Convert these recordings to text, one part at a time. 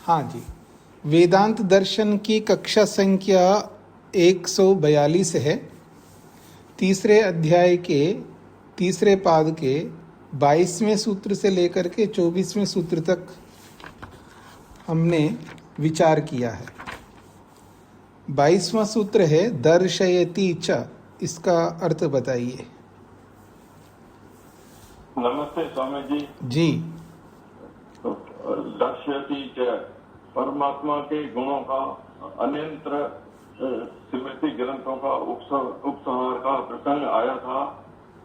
हाँ जी, वेदांत दर्शन की कक्षा संख्या 142 है। तीसरे अध्याय के तीसरे पाद के 22वें सूत्र से लेकर के 24वें सूत्र तक हमने विचार किया है। 22वां सूत्र है दर्शयति च, इसका अर्थ बताइए। नमस्ते स्वामी जी। जी, दर्शयति च, परमात्मा के गुणों का अनियंत्र स्मृति ग्रंथों का उपसंहार का प्रसंग आया था।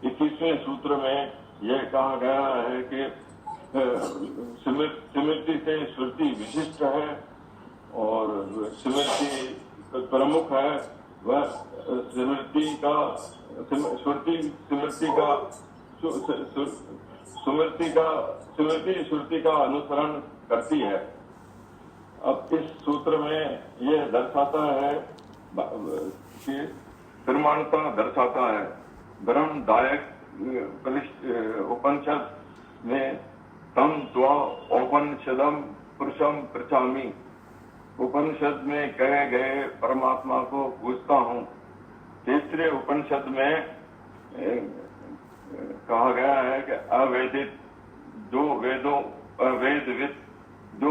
21वें सूत्र में यह कहा गया है कि स्मृति से श्रुति विशिष्ट है और स्मृति प्रमुख है। वह स्मृति श्रुति का अनुसरण करती है। अब इस सूत्र में यह दर्शाता है कि प्रमाणता दर्शाता है। ब्रह्मदायक उपनिषद में तम त्वा औपनिषदम पुरुषम पृछामि, उपनिषद में कहे गए परमात्मा को पूछता हूँ। तीसरे उपनिषद में कहा गया है कि अवेदित जो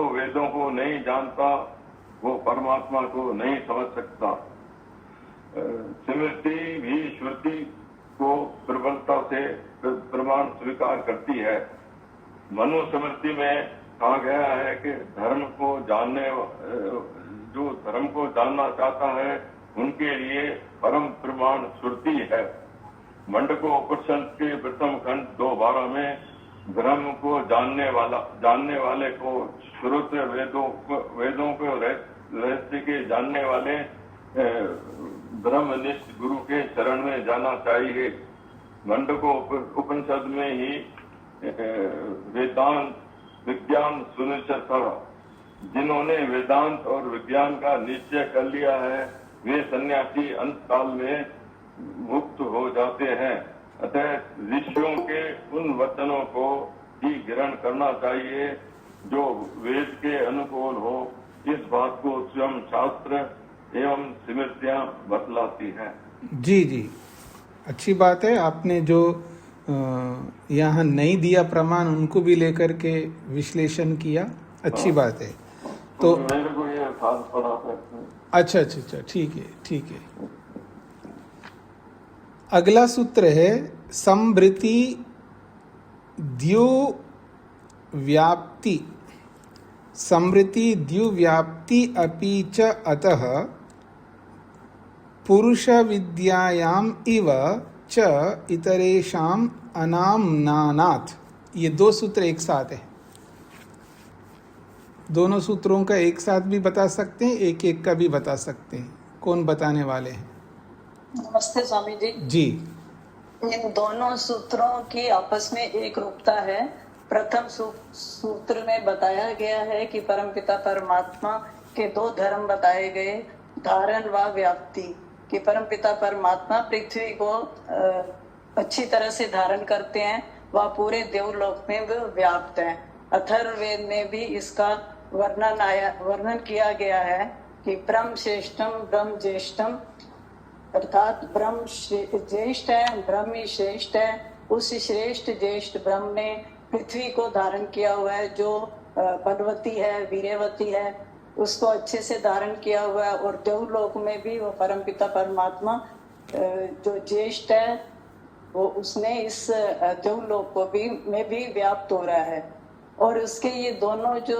वेदों को नहीं जानता वो परमात्मा को नहीं समझ सकता। स्मृति भी श्रुति को प्रबलता से प्रमाण स्वीकार करती है। मनुस्मृति में कहा गया है कि जो धर्म को जानना चाहता है उनके लिए परम प्रमाण श्रुति है। मंडको उपनिषद के प्रथम खंड 2:12 में ब्रह्म को जानने वाले को श्रुत वेदों को रहस्य के जानने वाले ब्रह्मनिष्ठ गुरु के शरण में जाना चाहिए। मंडको उपनिषद में ही वेदांत विज्ञान सुनिश्चित था। जिन्होंने वेदांत और विज्ञान का निश्चय कर लिया है वे सन्यासी अंत काल में मुक्त हो जाते हैं। अतः ऋषियों के उन वचनों को ही ग्रहण करना चाहिए जो वेद के अनुकूल हो। इस बात को स्वयं शास्त्र एवं स्मृतियां बतलाती हैं। जी जी, अच्छी बात है। आपने जो यहाँ नहीं दिया प्रमाण उनको भी लेकर के विश्लेषण किया, अच्छी बात है। तो मेरे को ये खास पड़ा था। अच्छा, ठीक है। अगला सूत्र है संवृत्ति द्युव्याप्ति। संवृत्ति द्युव्याप्ति अपि च अतः पुरुष विद्यायाम इव च इतरेषाम अनाम्नानात्। ये दो सूत्र एक साथ है। दोनों सूत्रों का एक साथ भी बता सकते हैं, एक एक का भी बता सकते हैं। कौन बताने वाले हैं? नमस्ते स्वामी जी। जी, इन दोनों सूत्रों की आपस में एक रूपता है। प्रथम सूत्र में बताया गया है कि परमपिता परमात्मा के दो धर्म बताए गए, धारण व व्याप्ति। कि परमपिता परमात्मा पृथ्वी को अच्छी तरह से धारण करते हैं, वह पूरे देवलोक में व्याप्त हैं। अथर्ववेद में भी इसका वर्णन किया गया है कि ब्रह्म श्रेष्ठम ब्रह्म ज्येष्ठम, अर्थात ब्रह्म ज्येष्ठ है, ब्रह्म ही श्रेष्ठ है। उस श्रेष्ठ ज्येष्ठ ब्रह्म ने पृथ्वी को धारण किया हुआ है, जो बलवती है, वीर्यवती है, उसको अच्छे से धारण किया हुआ है। और देवलोक में भी वो परमपिता परमात्मा जो ज्येष्ठ है वो उसने इस देवलोक को में भी व्याप्त हो रहा है। और उसके ये दोनों जो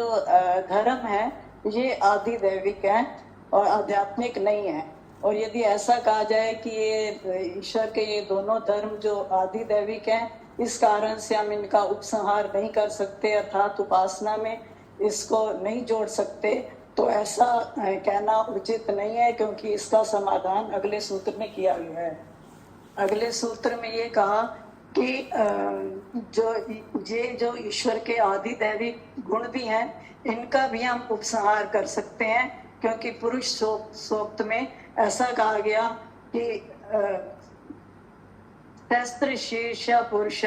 धर्म है ये आदि दैविक हैं और आध्यात्मिक नहीं है। और यदि ऐसा कहा जाए कि ये ईश्वर के ये दोनों धर्म जो आदि दैविक हैं, इस कारण से हम इनका उपसंहार नहीं कर सकते, अर्थात उपासना में इसको नहीं जोड़ सकते, तो ऐसा कहना उचित नहीं है, क्योंकि इसका समाधान अगले सूत्र में किया गया है। अगले सूत्र में ये कहा कि जो ईश्वर के आदि दैविक गुण भी हैं, इनका भी हम उपसंहार कर सकते हैं, क्योंकि पुरुष सूक्त में ऐसा कहा गया कि सहस्त्र शीर्ष पुरुष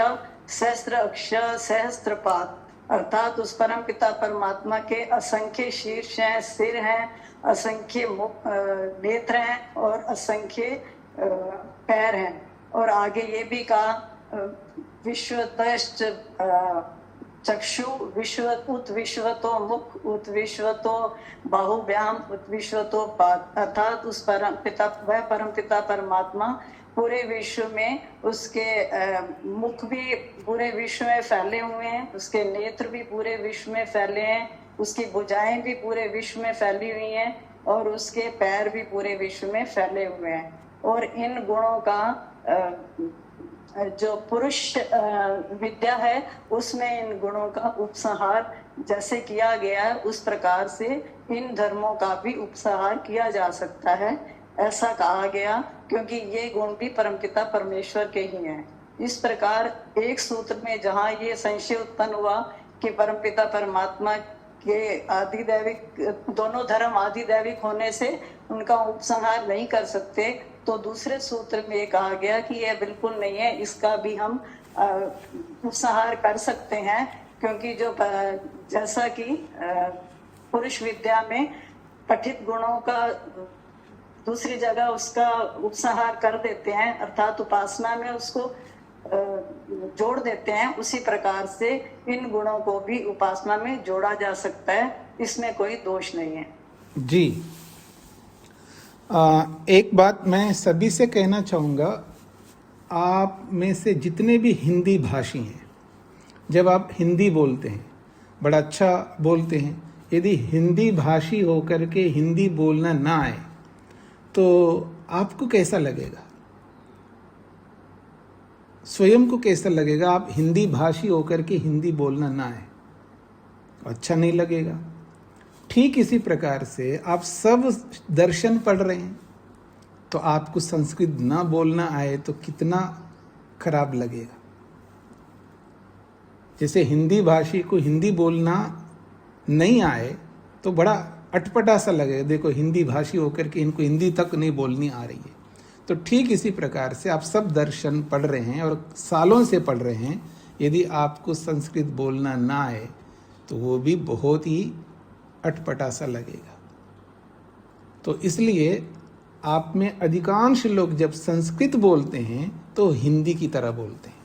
सहस्त्र अक्ष सहस्त्र पाद, अर्थात उस परम पिता परमात्मा के असंख्य शीर्ष हैं, सिर हैं, असंख्य नेत्र हैं और असंख्य पैर हैं। और आगे ये भी कहा विश्वतश्च चक्षु विश्व उत विश्वतो मुख उत विश्वतो बाहुव्याम उत विश्वतो पाद। अर्थात उस परम पिता, वह परम पिता परमात्मा पूरे विश्व में, उसके मुख भी पूरे विश्व में फैले हुए हैं, उसके नेत्र भी पूरे विश्व में फैले हैं, उसकी भुजाएं भी पूरे विश्व में फैली हुई हैं और उसके पैर भी पूरे विश्व में फैले हुए हैं। और इन गुणों का जो पुरुष विद्या है उसमें इन गुणों का उपसंहार जैसे किया गया है, उस प्रकार से इन धर्मों का भी उपसंहार किया जा सकता है, ऐसा कहा गया, क्योंकि ये गुण भी परमपिता परमेश्वर के ही हैं। इस प्रकार एक सूत्र में जहाँ ये संशय उत्पन्न हुआ कि परमपिता परमात्मा के आदिदैविक, दोनों धर्म आदिदैविक होने से उनका उपसंहार नहीं कर सकते, तो दूसरे सूत्र में कहा गया कि यह बिल्कुल नहीं है, इसका भी हम उपसंहार कर सकते हैं, क्योंकि जो जैसा कि पुरुष विद्या में पठित गुणों का दूसरी जगह उसका उपसंहार कर देते हैं, अर्थात उपासना में उसको जोड़ देते हैं, उसी प्रकार से इन गुणों को भी उपासना में जोड़ा जा सकता है, इसमें कोई दोष नहीं है। जी, एक बात मैं सभी से कहना चाहूँगा, आप में से जितने भी हिंदी भाषी हैं, जब आप हिंदी बोलते हैं बड़ा अच्छा बोलते हैं, यदि हिंदी भाषी होकर के हिंदी बोलना ना आए तो आपको कैसा लगेगा, स्वयं को कैसा लगेगा? आप हिंदी भाषी होकर के हिंदी बोलना ना आए, अच्छा नहीं लगेगा। ठीक इसी प्रकार से आप सब दर्शन पढ़ रहे हैं तो आपको संस्कृत ना बोलना आए तो कितना खराब लगेगा। जैसे हिंदी भाषी को हिंदी बोलना नहीं आए तो बड़ा अटपटा सा लगेगा, देखो हिंदी भाषी होकर के इनको हिंदी तक नहीं बोलनी आ रही है। तो ठीक इसी प्रकार से आप सब दर्शन पढ़ रहे हैं और सालों से पढ़ रहे हैं, यदि आपको संस्कृत बोलना ना आए तो वो भी बहुत ही अटपटा सा लगेगा। तो इसलिए आप में अधिकांश लोग जब संस्कृत बोलते हैं तो हिंदी की तरह बोलते हैं।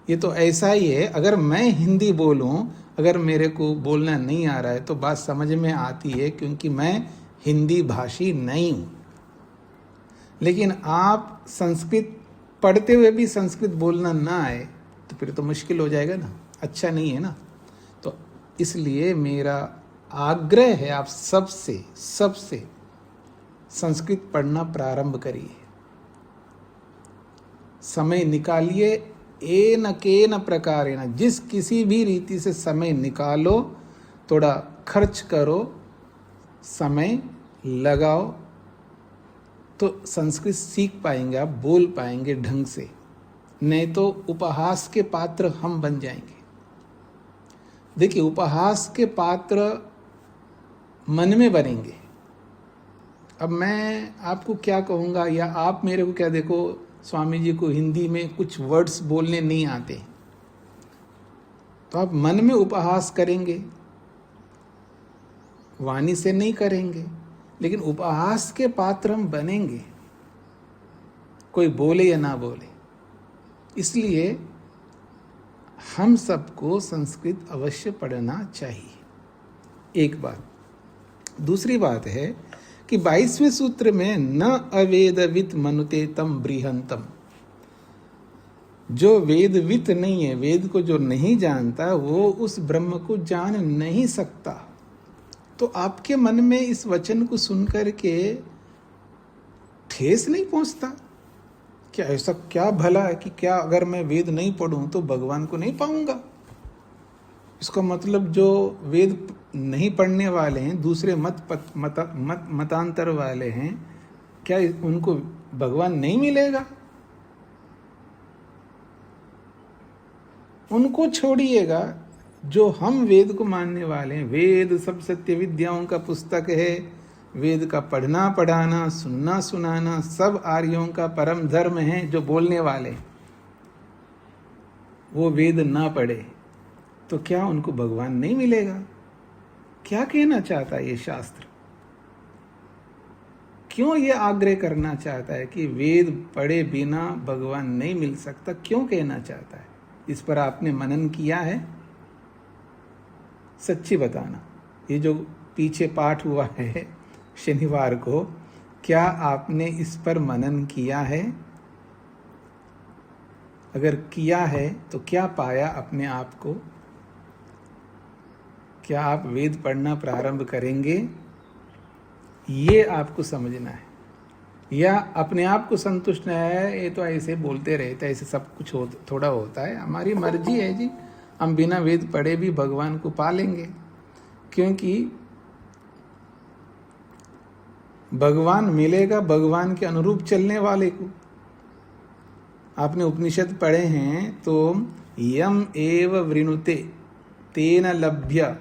ये तो ऐसा ही है, अगर मैं हिंदी बोलूं, अगर मेरे को बोलना नहीं आ रहा है तो बात समझ में आती है, क्योंकि मैं हिंदी भाषी नहीं हूं। लेकिन आप संस्कृत पढ़ते हुए भी संस्कृत बोलना ना आए तो फिर तो मुश्किल हो जाएगा ना, अच्छा नहीं है ना। तो इसलिए मेरा आग्रह है आप सबसे संस्कृत पढ़ना प्रारंभ करिए, समय निकालिए, एन केन प्रकारेण, जिस किसी भी रीति से समय निकालो, थोड़ा खर्च करो, समय लगाओ, तो संस्कृत सीख पाएंगे, आप बोल पाएंगे ढंग से। नहीं तो उपहास के पात्र हम बन जाएंगे। देखिए, उपहास के पात्र मन में बनेंगे। अब मैं आपको क्या कहूँगा, या आप मेरे को क्या, देखो स्वामी जी को हिंदी में कुछ वर्ड्स बोलने नहीं आते, तो आप मन में उपहास करेंगे, वाणी से नहीं करेंगे, लेकिन उपहास के पात्र हम बनेंगे, कोई बोले या ना बोले। इसलिए हम सबको संस्कृत अवश्य पढ़ना चाहिए, एक बात। दूसरी बात है कि 22वें सूत्र में न अवेदवित मनुते तम बृहंतम, जो वेदवित नहीं है, वेद को जो नहीं जानता, वो उस ब्रह्म को जान नहीं सकता। तो आपके मन में इस वचन को सुनकर के ठेस नहीं पहुंचता? क्या ऐसा क्या भला है कि क्या अगर मैं वेद नहीं पढ़ूं तो भगवान को नहीं पाऊंगा? इसका मतलब जो वेद नहीं पढ़ने वाले हैं, दूसरे मतांतर वाले हैं, क्या उनको भगवान नहीं मिलेगा? उनको छोड़िएगा, जो हम वेद को मानने वाले हैं, वेद सब सत्य विद्याओं का पुस्तक है, वेद का पढ़ना पढ़ाना, सुनना सुनाना सब आर्यों का परम धर्म है, जो बोलने वाले, वो वेद ना पढ़े तो क्या उनको भगवान नहीं मिलेगा? क्या कहना चाहता है ये शास्त्र? क्यों ये आग्रह करना चाहता है कि वेद पढ़े बिना भगवान नहीं मिल सकता? क्यों कहना चाहता है? इस पर आपने मनन किया है? सच्ची बताना। ये जो पीछे पाठ हुआ है शनिवार को, क्या आपने इस पर मनन किया है? अगर किया है तो क्या पाया अपने आप को? क्या आप वेद पढ़ना प्रारंभ करेंगे? ये आपको समझना है। या अपने आप को संतुष्ट है, ये तो ऐसे बोलते रहते, ऐसे सब कुछ थोड़ा होता है, हमारी मर्जी है जी, हम बिना वेद पढ़े भी भगवान को पा लेंगे। क्योंकि भगवान मिलेगा भगवान के अनुरूप चलने वाले को। आपने उपनिषद पढ़े हैं तो यम एव वृणुते तेन लभ्य,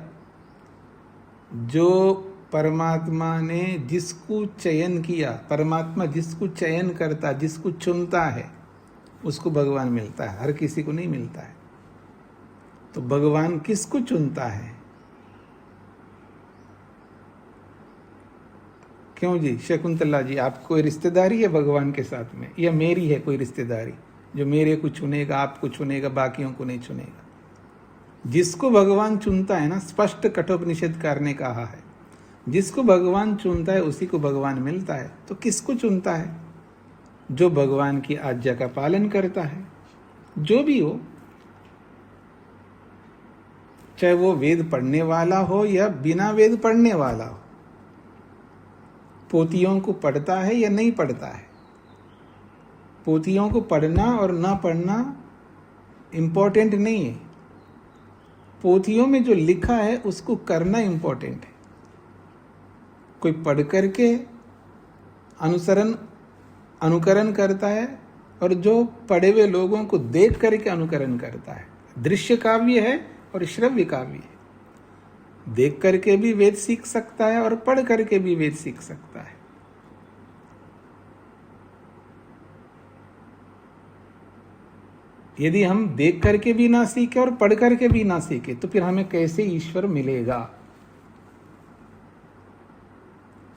जो परमात्मा ने जिसको चयन किया, परमात्मा जिसको चयन करता, जिसको चुनता है, उसको भगवान मिलता है, हर किसी को नहीं मिलता है। तो भगवान किसको चुनता है? क्यों जी शकुंतला जी, आपको कोई रिश्तेदारी है भगवान के साथ में, या मेरी है कोई रिश्तेदारी जो मेरे को चुनेगा, आपको चुनेगा, बाकियों को नहीं चुनेगा? जिसको भगवान चुनता है ना, स्पष्ट कठोपनिषदकार ने कहा है, जिसको भगवान चुनता है उसी को भगवान मिलता है। तो किसको चुनता है? जो भगवान की आज्ञा का पालन करता है, जो भी हो, चाहे वो वेद पढ़ने वाला हो या बिना वेद पढ़ने वाला हो, पोथियों को पढ़ता है या नहीं पढ़ता है। पोथियों को पढ़ना और ना पढ़ना इंपॉर्टेंट नहीं है, पोथियों में जो लिखा है उसको करना इंपॉर्टेंट है। कोई पढ़ करके अनुकरण करता है, और जो पढ़े हुए लोगों को देख करके अनुकरण करता है। दृश्य काव्य है और श्रव्य काव्य है। देख करके भी वेद सीख सकता है और पढ़ करके भी वेद सीख सकता है। यदि हम देख करके भी ना सीखे और पढ़ करके भी ना सीखे तो फिर हमें कैसे ईश्वर मिलेगा?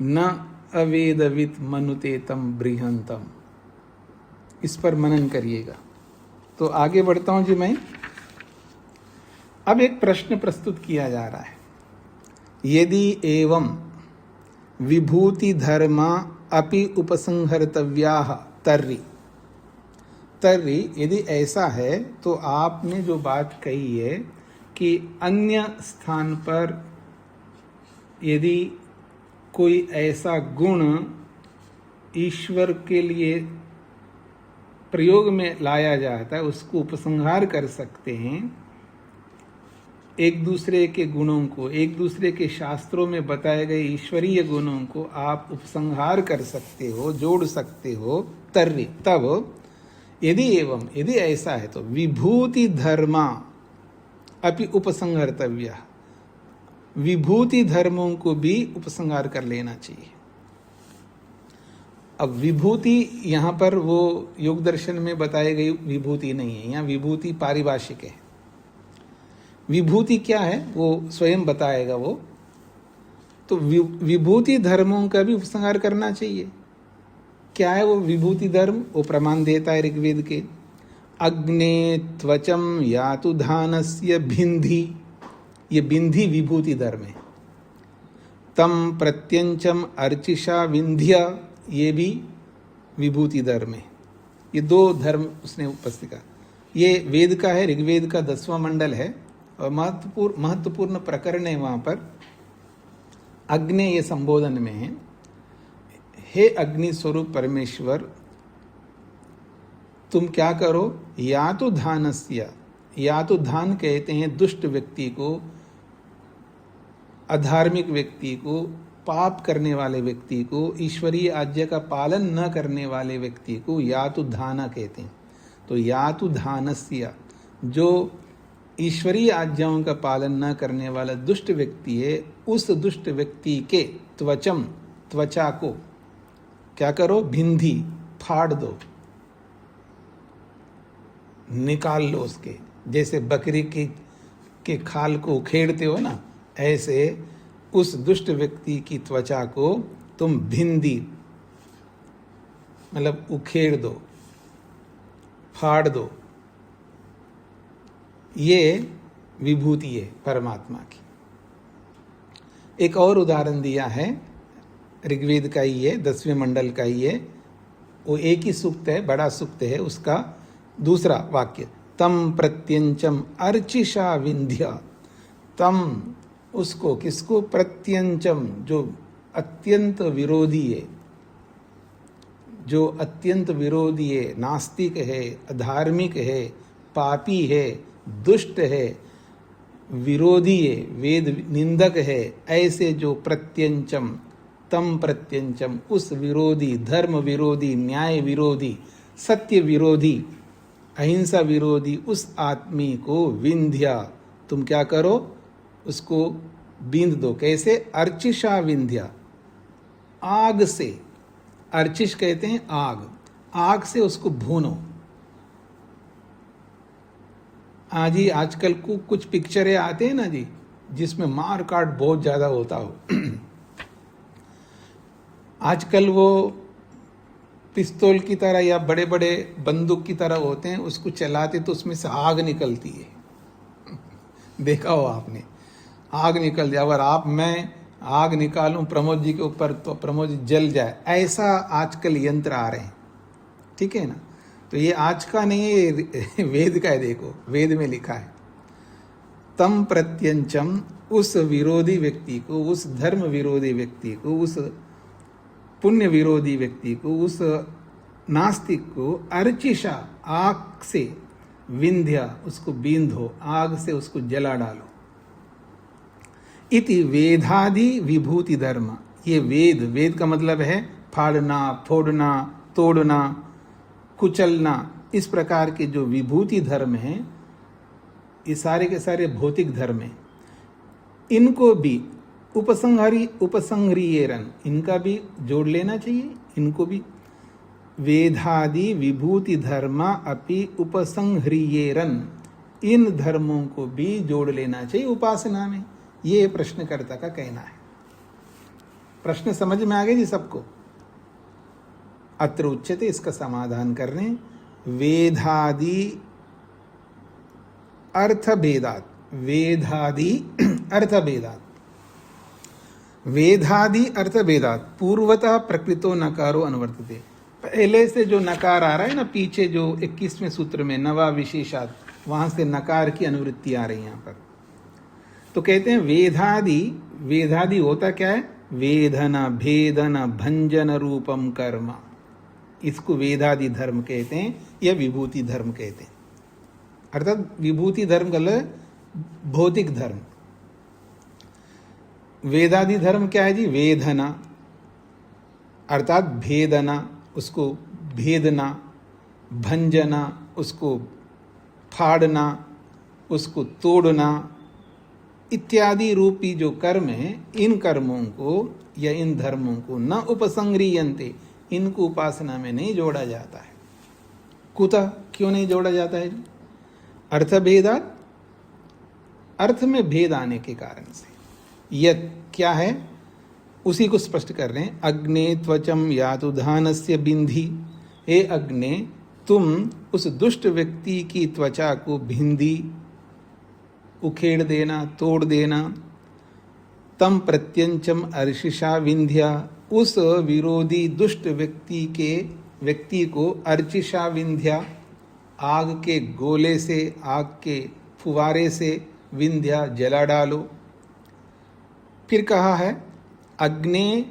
न अवेदवित मनुते तम बृहंतम। इस पर मनन करिएगा। तो आगे बढ़ता हूं जी मैं। अब एक प्रश्न प्रस्तुत किया जा रहा है। यदि एवं विभूति धर्मा अपि उपसंहर्तव्याः तर्हि, यदि ऐसा है तो आपने जो बात कही है कि अन्य स्थान पर यदि कोई ऐसा गुण ईश्वर के लिए प्रयोग में लाया जाता है, उसको उपसंहार कर सकते हैं। एक दूसरे के गुणों को, एक दूसरे के शास्त्रों में बताए गए ईश्वरीय गुणों को आप उपसंहार कर सकते हो, जोड़ सकते हो। तर्हि, तब यदि एवं, यदि ऐसा है तो विभूति धर्मा अपि उपसंहर्तव्य, विभूति धर्मों को भी उपसंहार कर लेना चाहिए। अब विभूति यहाँ पर वो योग दर्शन में बताई गई विभूति नहीं है, यहाँ विभूति पारिभाषिक है। विभूति क्या है वो स्वयं बताएगा वो। तो विभूति धर्मों का भी उपसंहार करना चाहिए। क्या है वो विभूति धर्म? वो प्रमाण देता है ऋग्वेद के। अग्ने त्वचम यातु धानस्य भिंधी, ये बिंधी विभूति धर्म है। तम प्रत्यंचम अर्चिषा विंध्य, ये भी विभूति धर्म है। ये दो धर्म उसने उपस्थित किया। ये वेद का है, ऋग्वेद का 10वां मंडल है और महत्वपूर्ण प्रकरण है। वहाँ पर अग्नि ये संबोधन में है। हे अग्नि स्वरूप परमेश्वर, तुम क्या करो? या तो धानस्य, या तो धान कहते हैं दुष्ट व्यक्ति को, अधार्मिक व्यक्ति को, पाप करने वाले व्यक्ति को, ईश्वरीय आज्ञा का पालन न करने वाले व्यक्ति को या तो धाना कहते हैं। तो या तो धानस्य, जो ईश्वरीय आज्ञाओं का पालन न करने वाला दुष्ट व्यक्ति है, उस दुष्ट व्यक्ति के त्वचम, त्वचा को क्या करो? भिंधी, फाड़ दो, निकाल लो उसके, जैसे बकरी के खाल को उखेड़ते हो ना, ऐसे उस दुष्ट व्यक्ति की त्वचा को तुम भिंदी, मतलब उखेड़ दो, फाड़ दो। ये विभूति है परमात्मा की। एक और उदाहरण दिया है, ऋग्वेद का ही है, 10वें मंडल का ही है, वो एक ही सूक्त है, बड़ा सूक्त है, उसका दूसरा वाक्य, तम प्रत्यंचम अर्चिषा विंध्य। तम, उसको, किसको? प्रत्यंचम, जो अत्यंत विरोधी है, जो अत्यंत विरोधी है, नास्तिक है, अधार्मिक है, पापी है, दुष्ट है, विरोधी है, वेद निंदक है, ऐसे जो प्रत्यंचम, तम प्रत्यंचम, उस विरोधी, धर्म विरोधी, न्याय विरोधी, सत्य विरोधी, अहिंसा विरोधी उस आदमी को विंध्या, तुम क्या करो? उसको बींध दो। कैसे? अर्चिषा विंध्या, आग से। अर्चिष कहते हैं आग, आग से उसको भूनो। आज ही आजकल को कुछ पिक्चरें आते हैं ना जी, जिसमें मार काट बहुत ज्यादा होता हो। आजकल वो पिस्तौल की तरह या बड़े बड़े बंदूक की तरह होते हैं, उसको चलाते तो उसमें से आग निकलती है। देखा हो आपने, आग निकल जाए। अगर मैं आग निकालूं प्रमोद जी के ऊपर तो प्रमोद जी जल जाए, ऐसा आजकल यंत्र आ रहे हैं। ठीक है ना? तो ये आज का नहीं है, वेद का है। देखो वेद में लिखा है, तम प्रत्यंचम, उस विरोधी व्यक्ति को, उस धर्म विरोधी व्यक्ति को, उस पुण्य विरोधी व्यक्ति को, उस नास्तिक को अर्चिषा, आग से, विंध्या, उसको बींधो, आग से उसको जला डालो। इति वेदादि विभूति धर्म। ये वेद, वेद का मतलब है फाड़ना, फोड़ना, तोड़ना, कुचलना। इस प्रकार के जो विभूति धर्म हैं, ये सारे के सारे भौतिक धर्म हैं। इनको भी उपसंहरियेरन, इनका भी जोड़ लेना चाहिए। इनको भी वेदादि विभूति धर्मा अपि उपसंहरियेरन, इन धर्मों को भी जोड़ लेना चाहिए उपासना में। ये प्रश्नकर्ता का कहना है। प्रश्न समझ में आ गए जी सबको? अत्र उच्यते, इसका समाधान करने, वेदादि अर्थभेदात, वेदादि अर्थभेदात, वेदादि अर्थभेदात पूर्वतः प्रकृतो नकारो अनुवर्तते। पहले से जो नकार आ रहा है ना, पीछे जो 21वें सूत्र में नवा विशेषात, वहां से नकार की अनुवृत्ति आ रही है यहाँ पर। तो कहते हैं वेदादि, वेदादि होता क्या है? वेदन भेदन भंजन रूपम कर्म, इसको वेदादि धर्म कहते हैं या विभूति धर्म कहते हैं। अर्थात विभूति धर्म का भौतिक धर्म। वेदादि धर्म क्या है जी? वेदना अर्थात भेदना, उसको भेदना, भंजना, उसको फाड़ना, उसको तोड़ना इत्यादि रूपी जो कर्म है, इन कर्मों को या इन धर्मों को न उपसंग्रियन्ते, इनको उपासना में नहीं जोड़ा जाता है। कुतः, क्यों नहीं जोड़ा जाता है जी? अर्थभेदात, अर्थ में भेद आने के कारण से। यत् क्या है, उसी को स्पष्ट कर रहे हैं। अग्ने त्वचम यातुधानस्य बिंधी, हे अग्ने तुम उस दुष्ट व्यक्ति की त्वचा को भिंदी, उखेड़ देना, तोड़ देना। तम प्रत्यंचम अर्शिषा विंध्या, उस विरोधी दुष्ट व्यक्ति को अर्चिषा विंध्या, आग के गोले से, आग के फुवारे से विंध्या, जला डालो। फिर कहा है अग्ने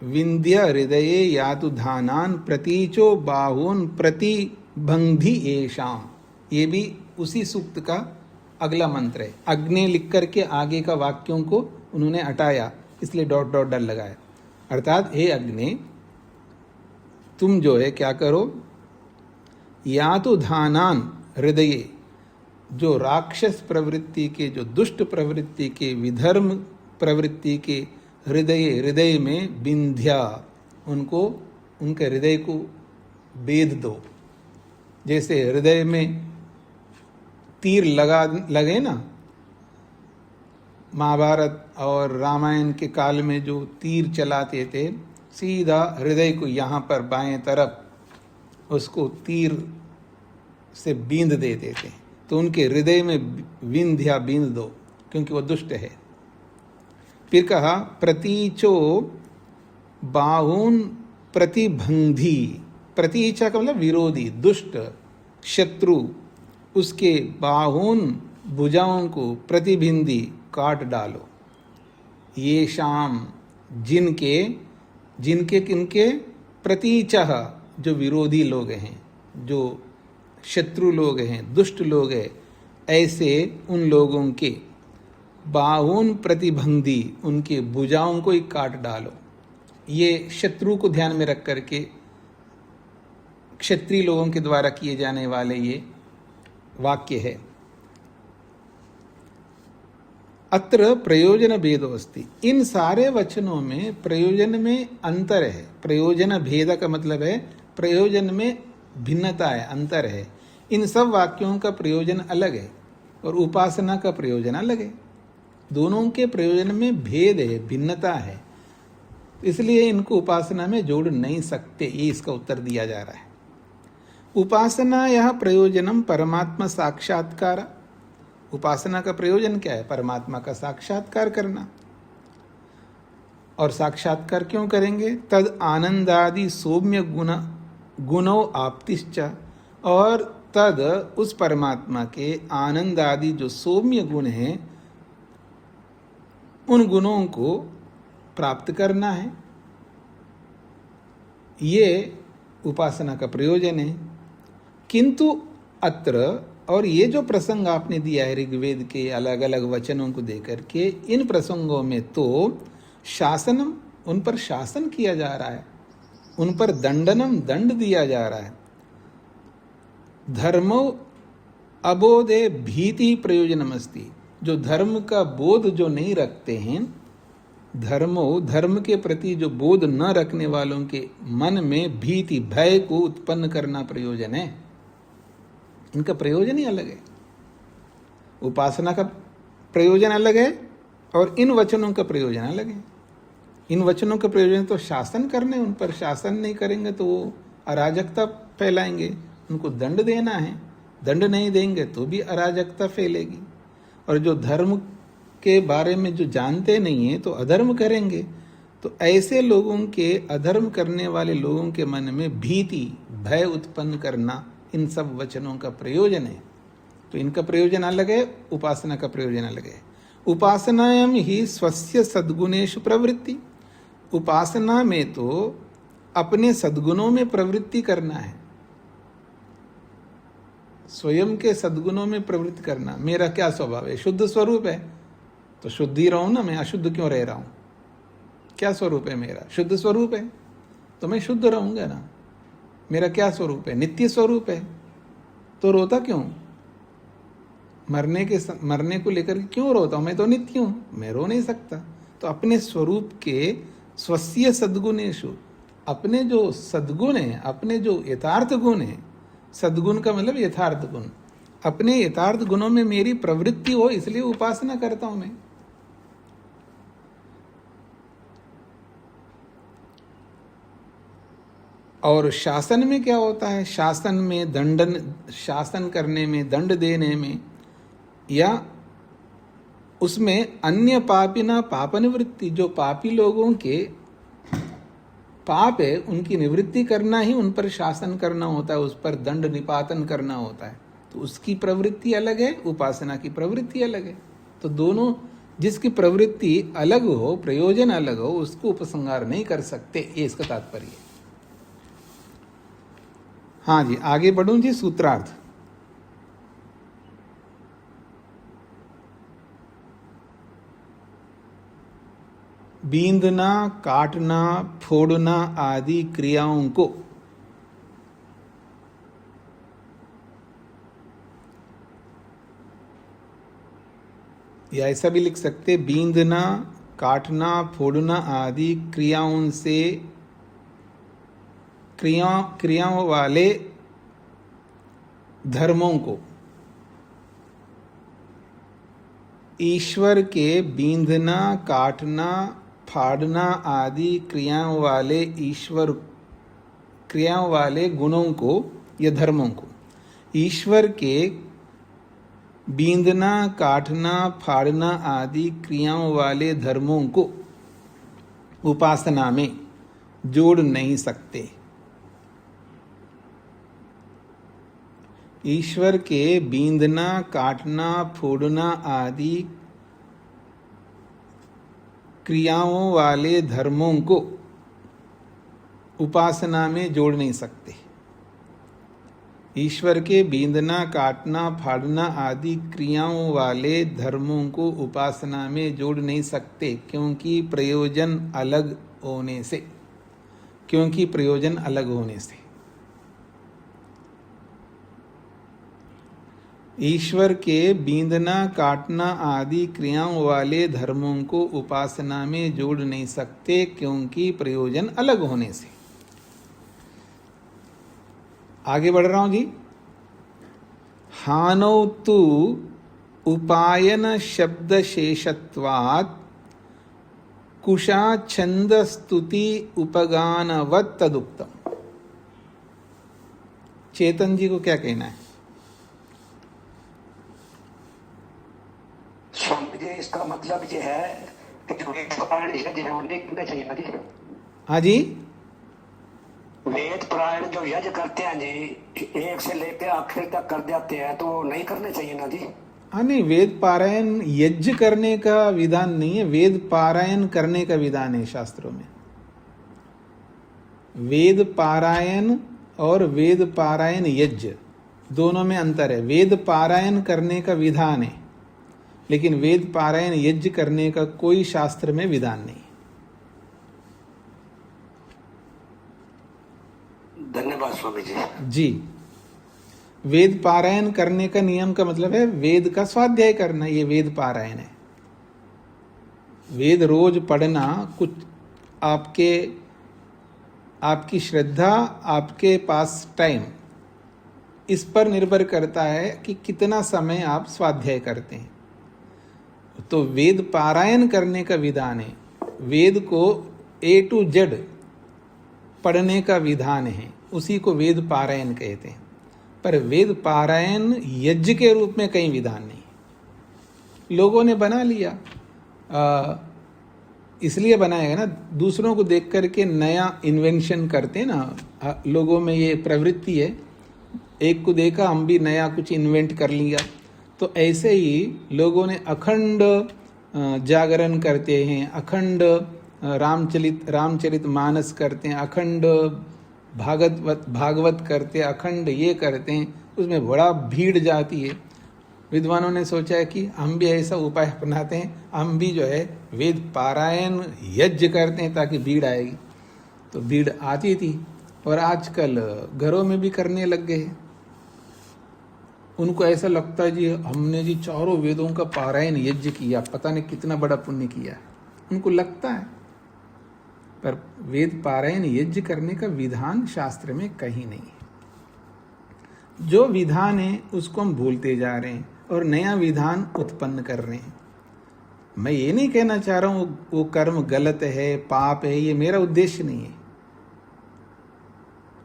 विंध्य हृदये यातुधानान प्रतीचो बाहून प्रतिबंधी एषाम। ये भी उसी सूक्त का अगला मंत्र है। अग्नि लिख करके आगे का वाक्यों को उन्होंने हटाया, इसलिए डॉट डॉट डल लगाया। अर्थात हे अग्नि, तुम जो है क्या करो, यातुधानान हृदये, जो राक्षस प्रवृत्ति के, जो दुष्ट प्रवृत्ति के, विधर्म प्रवृत्ति के हृदय में बिंध्या, उनको, उनके हृदय को बेध दो। जैसे हृदय में तीर लगे ना, महाभारत और रामायण के काल में जो तीर चलाते थे, सीधा हृदय को यहाँ पर बाएं तरफ उसको तीर से बींध देते थे। तो उनके हृदय में विंध्या बींध दो, क्योंकि वो दुष्ट है। फिर कहा प्रतीचो बाहुन प्रतिभंधी, प्रतीचा का मतलब विरोधी, दुष्ट, शत्रु, उसके बाहुन भुजाओं को प्रतिबिंदी काट डालो। ये शाम जिनके किनके प्रतीचः, जो विरोधी लोग हैं, जो शत्रु लोग हैं, दुष्ट लोग हैं, ऐसे उन लोगों के बाहुन प्रतिबंधी, उनके भुजाओं को ही काट डालो। ये शत्रु को ध्यान में रख करके क्षत्रिय लोगों के द्वारा किए जाने वाले ये वाक्य है। अत्र प्रयोजन भेदो अस्ति, इन सारे वचनों में प्रयोजन में अंतर है। प्रयोजन भेद का मतलब है प्रयोजन में भिन्नता है, अंतर है। इन सब वाक्यों का प्रयोजन अलग है और उपासना का प्रयोजन अलग है। दोनों के प्रयोजन में भेद है, भिन्नता है, इसलिए इनको उपासना में जोड़ नहीं सकते। ये इसका उत्तर दिया जा रहा है। उपासना यह प्रयोजनम परमात्मा साक्षात्कार, उपासना का प्रयोजन क्या है? परमात्मा का साक्षात्कार करना। और साक्षात्कार क्यों करेंगे? तद आनंदादि सौम्य गुणो आप्तिश्च, और तद उस परमात्मा के आनंद आदि जो सौम्य गुण हैं, उन गुणों को प्राप्त करना है। ये उपासना का प्रयोजन है। किंतु अत्र, और ये जो प्रसंग आपने दिया है ऋग्वेद के अलग अलग वचनों को देकर के, इन प्रसंगों में तो शासनम, उन पर शासन किया जा रहा है, उन पर दंडनम, दंड दिया जा रहा है। धर्मो अबोधे भीति प्रयोजनम अस्ति, जो धर्म का बोध जो नहीं रखते हैं, धर्म के प्रति जो बोध न रखने वालों के मन में भीति, भय को उत्पन्न करना प्रयोजन है। इनका प्रयोजन ही अलग है। उपासना का प्रयोजन अलग है और इन वचनों का प्रयोजन अलग है। इन वचनों का प्रयोजन तो शासन करने, उन पर शासन नहीं करेंगे तो वो अराजकता फैलाएंगे, उनको दंड देना है। दंड नहीं देंगे तो भी अराजकता फैलेगी। और जो धर्म के बारे में जो जानते नहीं है तो अधर्म करेंगे। तो ऐसे लोगों के, अधर्म करने वाले लोगों के मन में भीति, भय उत्पन्न करना इन सब वचनों का प्रयोजन है। तो इनका प्रयोजन अलग है, उपासना का प्रयोजन अलग है। उपासनायाम ही स्वस्य सद्गुणेषु प्रवृत्ति, उपासना में तो अपने सद्गुणों में प्रवृत्ति करना है, स्वयं के सद्गुणों में प्रवृत्ति करना। मेरा क्या स्वभाव है? शुद्ध स्वरूप है, तो शुद्ध ही रहूं ना, मैं अशुद्ध क्यों रह रहा हूं? क्या स्वरूप है मेरा? शुद्ध स्वरूप है, तो मैं शुद्ध रहूंगा ना। मेरा क्या स्वरूप है? नित्य स्वरूप है, तो रोता क्यों? मरने को लेकर क्यों रोता हूं? मैं तो नित्य हूं, मैं रो नहीं सकता। तो अपने स्वरूप के स्वस्य सद्गुणेषु, अपने जो सद्गुण है, अपने जो यथार्थ गुण है, सद्गुण का मतलब यथार्थ गुण, अपने यथार्थ गुणों में मेरी प्रवृत्ति हो, इसलिए उपासना करता हूं मैं। और शासन में क्या होता है? शासन में दंडन, शासन करने में, दंड देने में, या उसमें अन्य पापिना पाप निवृत्ति, जो पापी लोगों के पाप है उनकी निवृत्ति करना ही उन पर शासन करना होता है, उस पर दंड निपातन करना होता है। तो उसकी प्रवृत्ति अलग है, उपासना की प्रवृत्ति अलग है। तो दोनों, जिसकी प्रवृत्ति अलग हो, प्रयोजन अलग हो, उसको उपसंहार नहीं कर सकते, ये इसका तात्पर्य है। हाँ जी, आगे बढ़ूं जी। सूत्रार्थ। बींधना, काटना, फोड़ना आदि क्रियाओं को या ऐसा भी लिख सकते, बींधना, काटना, फोड़ना आदि क्रियाओं से, क्रियाओं वाले धर्मों को, ईश्वर के बींधना, काटना, फाड़ना आदि क्रियाओं वाले गुणों को या धर्मों को, ईश्वर के बींधना, काटना, फाड़ना आदि क्रियाओं वाले धर्मों को उपासना में जोड़ नहीं सकते। ईश्वर के बींधना, काटना, फोड़ना आदि क्रियाओं वाले धर्मों को उपासना में जोड़ नहीं सकते। ईश्वर के बींधना, काटना, फाड़ना आदि क्रियाओं वाले धर्मों को उपासना में जोड़ नहीं सकते, क्योंकि प्रयोजन अलग होने से। ईश्वर के बींधना, काटना आदि क्रियाओं वाले धर्मों को उपासना में जोड़ नहीं सकते, क्योंकि प्रयोजन अलग होने से। आगे बढ़ रहा हूं जी। हानौ तु उपायन शब्द शेषत्वात् कुशा छंद स्तुति उपगानवत् तदुक्तम। चेतन जी को क्या कहना है? स्वामी जी, इसका मतलब ये है कि जो वेद पुराण यज्ञ है वो नहीं करने चाहिए ना जी। हाँ जी, वेद पुराण जो यज्ञ करते हैं जी, एक से लेकर आखिर तक कर देते हैं, तो नहीं करने चाहिए ना जी। हाँ नहीं, वेद पारायण यज्ञ करने का विधान नहीं है, वेद पारायण करने का विधान है शास्त्रों में। वेद पारायण और वेद पारायण यज्ञ दोनों में अंतर है। वेद पारायण करने का विधान है, लेकिन वेद पारायण यज्ञ करने का कोई शास्त्र में विधान नहीं। धन्यवाद स्वामी जी। जी, वेद पारायण करने का नियम का मतलब है वेद का स्वाध्याय करना, ये वेद पारायण है। वेद रोज पढ़ना कुछ आपकी श्रद्धा, आपके पास टाइम, इस पर निर्भर करता है कि कितना समय आप स्वाध्याय करते हैं। तो वेद पारायण करने का विधान है, वेद को A to Z पढ़ने का विधान है, उसी को वेद पारायण कहते हैं। पर वेद पारायण यज्ञ के रूप में कहीं विधान नहीं। लोगों ने बना लिया, इसलिए बनाएगा ना, दूसरों को देख करके नया इन्वेंशन करते हैं ना, लोगों में ये प्रवृत्ति है। एक को देखा हम भी नया कुछ इन्वेंट कर लिया। तो ऐसे ही लोगों ने अखंड जागरण करते हैं, अखंड रामचरित मानस करते हैं, अखंड भागवत करते हैं, अखंड ये करते हैं, उसमें बड़ा भीड़ जाती है। विद्वानों ने सोचा है कि हम भी ऐसा उपाय अपनाते हैं, हम भी जो है वेद पारायण यज्ञ करते हैं ताकि भीड़ आएगी। तो भीड़ आती थी और आजकल घरों में भी करने लग गए हैं। उनको ऐसा लगता है जी हमने जी चारों वेदों का पारायण यज्ञ किया, पता नहीं कितना बड़ा पुण्य किया, उनको लगता है। पर वेद पारायण यज्ञ करने का विधान शास्त्र में कहीं नहीं है। जो विधान है उसको हम भूलते जा रहे हैं और नया विधान उत्पन्न कर रहे हैं। मैं ये नहीं कहना चाह रहा हूँ वो कर्म गलत है, पाप है, ये मेरा उद्देश्य नहीं है।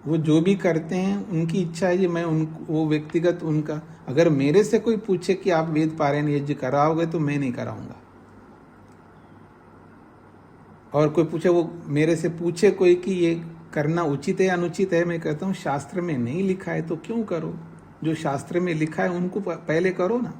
वो जो भी करते हैं उनकी इच्छा है, मैं वो व्यक्तिगत उनका, अगर मेरे से कोई पूछे कि आप वेद पारायण यज्ञ कराओगे तो मैं नहीं कराऊंगा। और कोई पूछे, वो मेरे से पूछे कोई कि ये करना उचित है अनुचित है, मैं कहता हूँ शास्त्र में नहीं लिखा है तो क्यों करो। जो शास्त्र में लिखा है उनको पहले करो ना।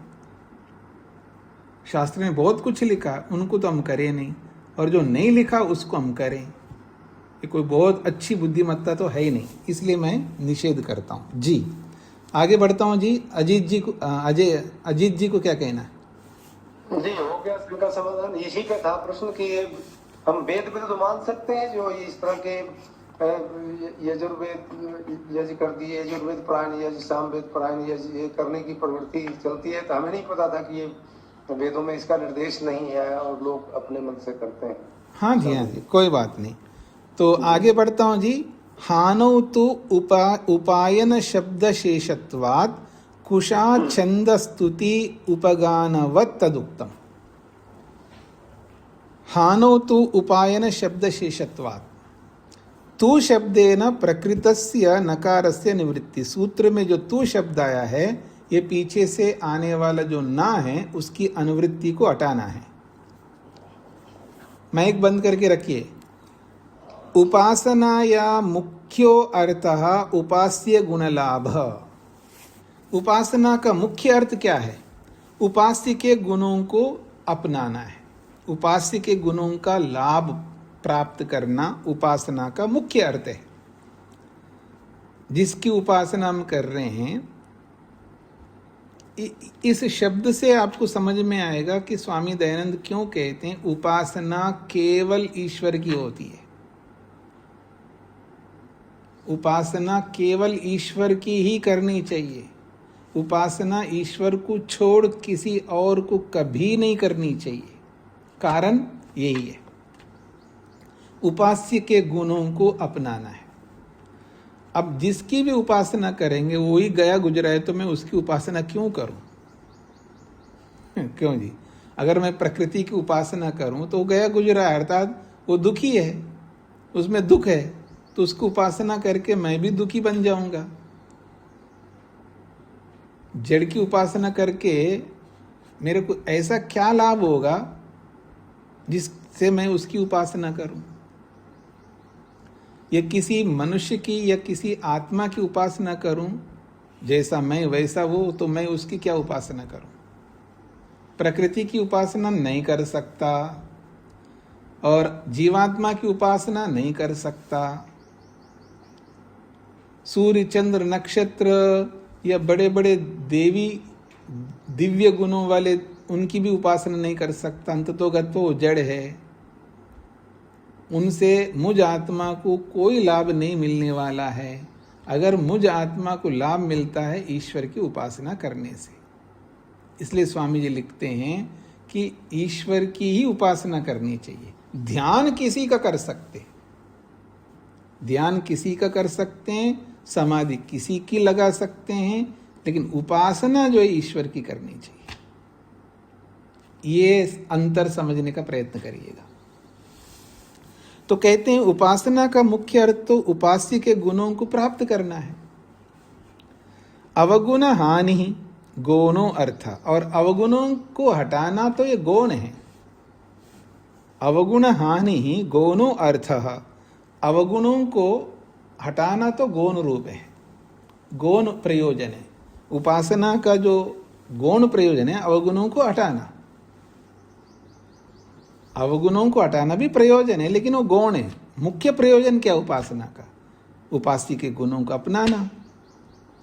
शास्त्र में बहुत कुछ लिखा है, उनको तो हम करें नहीं, और जो नहीं लिखा उसको हम करें। ये कोई बहुत अच्छी बुद्धिमत्ता तो है ही नहीं, इसलिए मैं निषेध करता हूँ। जी आगे बढ़ता हूँ जी। अजीत जी को क्या कहना है? जी हो गया इसका समाधान। इसी का था प्रश्न कि हम वेद में तो मान सकते हैं जो इस तरह के यजुर्वेद यज्ञ कर दिए, यजुर्वेद पारायण यज्ञ, सामवेद पारायण यज्ञ, ये करने की प्रवृत्ति चलती है। तो हमें नहीं पता था कि ये वेदों में इसका निर्देश नहीं है और लोग अपने मन से करते हैं। हाँ जी, हाँ जी, कोई बात नहीं। तो आगे बढ़ता हूँ जी। हानौ तु उपायन शब्द शेषत्वात् कुशा छंद स्तुति उपगानवत् तदुक्तम। हानौ तु उपायन शब्दशेषत्वात् तू शब्देन प्रकृतस्य नकारस्य निवृत्ति। सूत्र में जो तू शब्द आया है ये पीछे से आने वाला जो ना है उसकी अनुवृत्ति को हटाना है। माइक बंद करके रखिए। उपासनाया मुख्यो अर्थः उपास्य गुणलाभ। उपासना का मुख्य अर्थ क्या है? उपास्य के गुणों को अपनाना है, उपास्य के गुणों का लाभ प्राप्त करना उपासना का मुख्य अर्थ है। जिसकी उपासना हम कर रहे हैं, इस शब्द से आपको समझ में आएगा कि स्वामी दयानंद क्यों कहते हैं उपासना केवल ईश्वर की होती है। उपासना केवल ईश्वर की ही करनी चाहिए। उपासना ईश्वर को छोड़ किसी और को कभी नहीं करनी चाहिए। कारण यही है, उपास्य के गुणों को अपनाना है। अब जिसकी भी उपासना करेंगे वही गया गुजरा है तो मैं उसकी उपासना क्यों करूं? क्यों जी? अगर मैं प्रकृति की उपासना करूं तो गया गुजरा है, अर्थात वो दुखी है, उसमें दुख है, तो उसकी उपासना करके मैं भी दुखी बन जाऊंगा। जड़ की उपासना करके मेरे को ऐसा क्या लाभ होगा जिससे मैं उसकी उपासना करूं? या किसी मनुष्य की या किसी आत्मा की उपासना करूं, जैसा मैं वैसा वो, तो मैं उसकी क्या उपासना करूं? प्रकृति की उपासना नहीं कर सकता और जीवात्मा की उपासना नहीं कर सकता। सूर्य चंद्र नक्षत्र या बड़े बड़े देवी दिव्य गुणों वाले उनकी भी उपासना नहीं कर सकता। अंततोगत वो जड़ है, उनसे मुझ आत्मा को कोई लाभ नहीं मिलने वाला है। अगर मुझ आत्मा को लाभ मिलता है ईश्वर की उपासना करने से। इसलिए स्वामी जी लिखते हैं कि ईश्वर की ही उपासना करनी चाहिए। ध्यान किसी का कर सकते हैं, ध्यान किसी का कर सकते हैं, समाधि किसी की लगा सकते हैं, लेकिन उपासना जो है ईश्वर की करनी चाहिए। ये अंतर समझने का प्रयत्न करिएगा। तो कहते हैं उपासना का मुख्य अर्थ तो उपास्य के गुणों को प्राप्त करना है। अवगुण हानि गौणों अर्थ, और अवगुणों को हटाना तो ये गौण है। अवगुण हानि गौणों अर्थ, अवगुणों को हटाना तो गौण रूप है, गौण प्रयोजन है। उपासना का जो गौण प्रयोजन है अवगुणों को हटाना। अवगुणों को हटाना भी प्रयोजन है, लेकिन वो गौण है। मुख्य प्रयोजन क्या उपासना का? उपास्य के गुणों को अपनाना।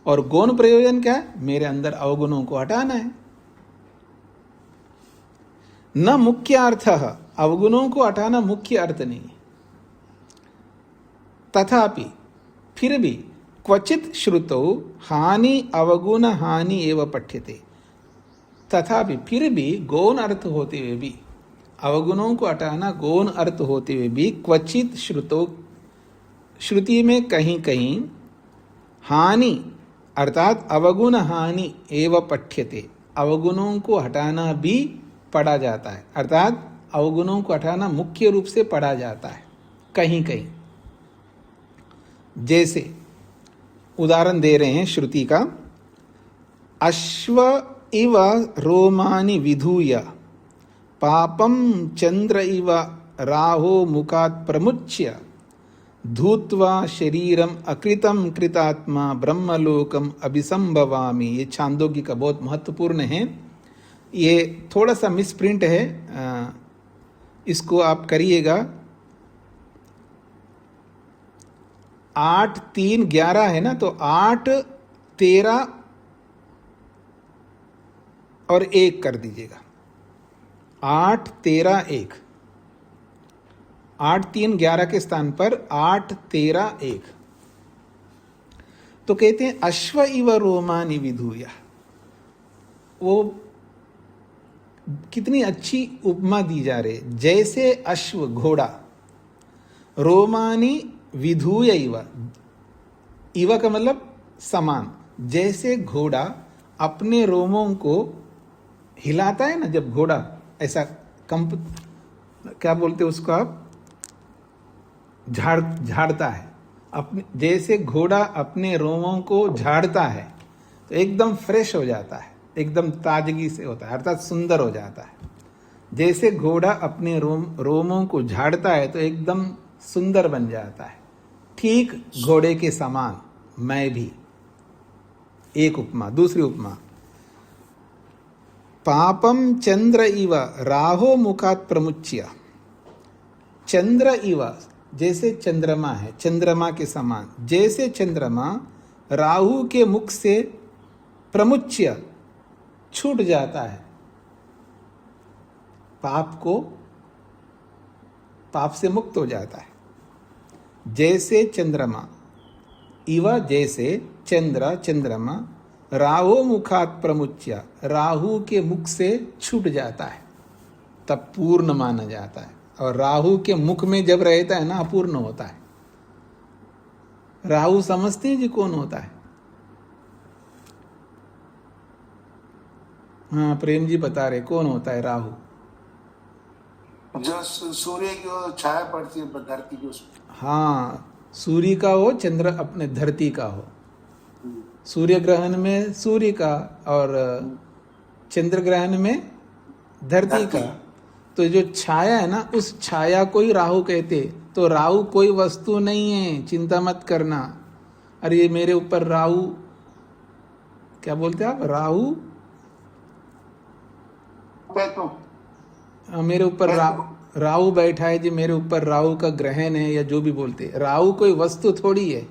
और गौण प्रयोजन क्या है? मेरे अंदर अवगुणों को हटाना है। न मुख्य अर्थ, अवगुणों को हटाना मुख्य अर्थ नहीं। तथापि फिर भी क्वचित श्रुतौ हानि अवगुण हानि एवं पठ्यते। तथापि फिर भी गौण अर्थ होते हुए भी, अवगुणों को हटाना गौण अर्थ होते हुए भी क्वचित श्रुतौ, श्रुति में कहीं कहीं हानि अर्थात अवगुण हानि एवं पठ्यते, अवगुणों को हटाना भी पढ़ा जाता है। अर्थात अवगुणों को हटाना मुख्य रूप से पढ़ा जाता है कहीं कहीं। जैसे उदाहरण दे रहे हैं श्रुति का, अश्व इव रोमानि विधूय पापम चंद्र इव राहो मुखात् प्रमुच्य धूत्वा शरीरम अकृतम कृतात्मा ब्रह्मलोकम अभिसंभवामि। ये छांदोग्य का बहुत महत्वपूर्ण है। ये थोड़ा सा मिसप्रिंट है, इसको आप करिएगा। 8, 3, 11 है ना, तो 8, 13 और 1 कर दीजिएगा। 8, 13, 1। 8, 3, 11 के स्थान पर 8, 13, 1। तो कहते हैं अश्व इव रोमानि विधूय। वो कितनी अच्छी उपमा दी जा रही है। जैसे अश्व घोड़ा, रोमानि विधूय इव, इव का मतलब समान। जैसे घोड़ा अपने रोमों को हिलाता है ना, जब घोड़ा ऐसा कंप क्या बोलते हैं उसको आप, झाड़ता है अपने, जैसे घोड़ा अपने रोमों को झाड़ता है तो एकदम फ्रेश हो जाता है, एकदम ताजगी से होता है, अर्थात सुंदर हो जाता है। जैसे घोड़ा अपने रोमों को झाड़ता है तो एकदम सुंदर बन जाता है, ठीक घोड़े के समान मैं भी। एक उपमा। दूसरी उपमा, पापम चंद्र इव राहो मुखात प्रमुच्य। चंद्र इव, जैसे चंद्रमा है, चंद्रमा के समान, जैसे चंद्रमा राहु के मुख से प्रमुच्य छूट जाता है, पाप से मुक्त हो जाता है। जैसे चंद्रमा इव, जैसे चंद्रमा राहु मुखात प्रमुच्य, राहु के मुख से छूट जाता है, तब पूर्ण माना जाता है। और राहु के मुख में जब रहता है ना, अपूर्ण होता है। राहु समझते हैं जी कौन होता है? हाँ, प्रेम जी बता रहे कौन होता है राहु? जो सूर्य की वो छाया पड़ती है धरती की उसमें। हाँ, सूर्य का हो, चंद्र अपने धरती का हो। सूर्य ग्रहण में सूर्य का और चंद्र ग्रहण में धरती का। तो जो छाया है ना, उस छाया को ही राहु कहते। तो राहु कोई वस्तु नहीं है, चिंता मत करना। अरे ये मेरे ऊपर राहु, क्या बोलते हैं आप, राहु मेरे ऊपर राहु बैठा है जी, मेरे ऊपर राहु का ग्रहण है, या जो भी बोलते। राहु कोई वस्तु थोड़ी है।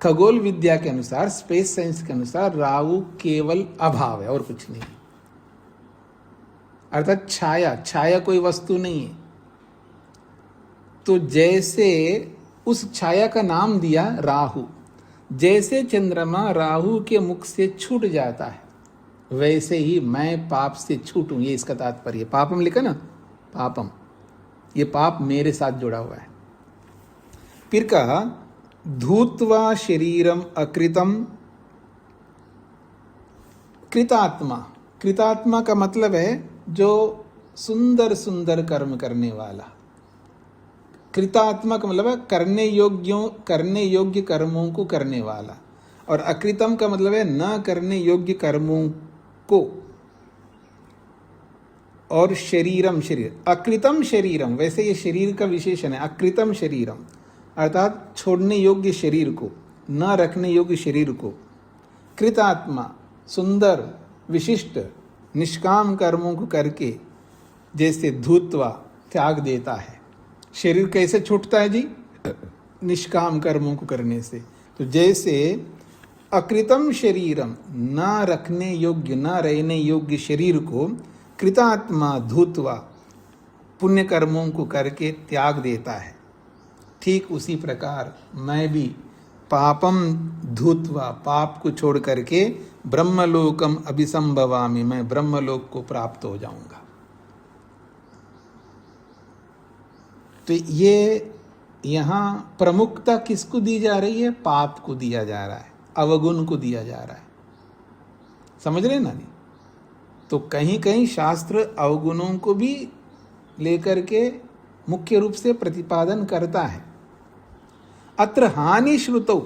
खगोल विद्या के अनुसार, स्पेस साइंस के अनुसार राहु केवल अभाव है और कुछ नहीं। अर्थात छाया कोई वस्तु नहीं है। तो जैसे उस छाया का नाम दिया राहु, जैसे चंद्रमा राहु के मुख से छूट जाता है, वैसे ही मैं पाप से छूटूं, ये इसका तात्पर्य। पापम लिखा ना, पापम, ये पाप मेरे साथ जुड़ा हुआ है। फिर कहा धूत्वा शरीरम अकृतम कृतात्मा। कृतात्मा का मतलब है जो सुंदर सुंदर कर्म करने वाला। कृतात्मा का मतलब है करने योग्य कर्मों को करने वाला। और अकृतम का मतलब है न करने योग्य कर्मों को। और शरीरम, शरीर, अकृतम शरीरम, वैसे ये शरीर का विशेषण है। अकृतम शरीरम अर्थात छोड़ने योग्य शरीर को, न रखने योग्य शरीर को। कृतात्मा सुंदर विशिष्ट निष्काम कर्मों को करके जैसे धूत्वा त्याग देता है। शरीर कैसे छूटता है जी? निष्काम कर्मों को करने से। तो जैसे अकृतम शरीरम, न रखने योग्य न रहने योग्य शरीर को कृतात्मा धूत्वा पुण्य कर्मों को करके त्याग देता है, ठीक उसी प्रकार मैं भी पापम धूत्वा, पाप को छोड़ करके ब्रह्मलोकम अभिसंभवामि, मैं ब्रह्मलोक को प्राप्त हो जाऊंगा। तो ये यहाँ प्रमुखता किसको दी जा रही है? पाप को दिया जा रहा है, अवगुण को दिया जा रहा है। समझ रहे ना? नहीं तो कहीं कहीं शास्त्र अवगुणों को भी लेकर के मुख्य रूप से प्रतिपादन करता है। अत्र हानि श्रुतौ,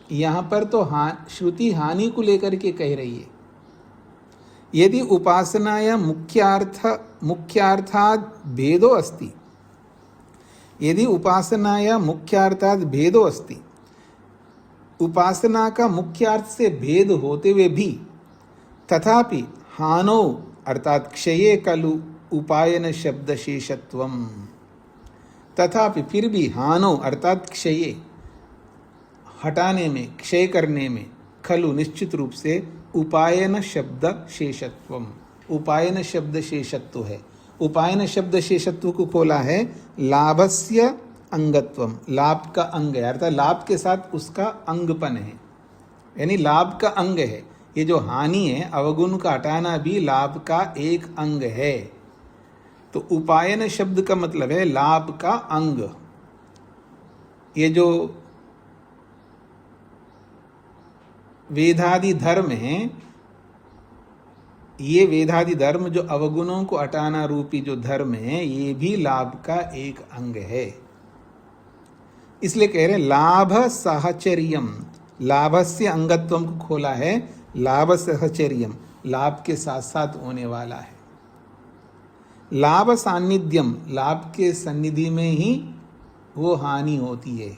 यहाँ पर तो श्रुति हानि को लेकर के कह रही है। यदि उपासनाया मुख्यार्थाद भेदो अस्ति, यदि उपासनाया मुख्यार्थाद भेदो अस्ति, उपासना का मुख्यार्थ से भेद होते हुए भी तथापि हानो अर्थात क्षये कलु उपायन शब्द शेषत्वम, तथापि फिर भी हानो अर्थात क्षये हटाने में, क्षय करने में, खलु निश्चित रूप से उपायन शब्द शेषत्वम, उपायन शब्द शेषत्व है। उपायन शब्द शेषत्व को खोला है लाभस्य अंगत्वम, लाभ का अंग है, अर्थात लाभ के साथ उसका अंगपन है, यानी लाभ का अंग है। ये जो हानि है, अवगुण का हटाना भी लाभ का एक अंग है। तो उपायन शब्द का मतलब है लाभ का अंग। ये जो वेदादि धर्म है, ये वेदादि धर्म जो अवगुणों को हटाना रूपी जो धर्म है, ये भी लाभ का एक अंग है। इसलिए कह रहे हैं लाभ साहचर्यम, लाभस्य अंगत्वम को खोला है, लाभ साहचर्यम, लाभ के साथ साथ होने वाला है। लाभ सान्निध्यम, लाभ के सन्निधि में ही वो हानि होती है।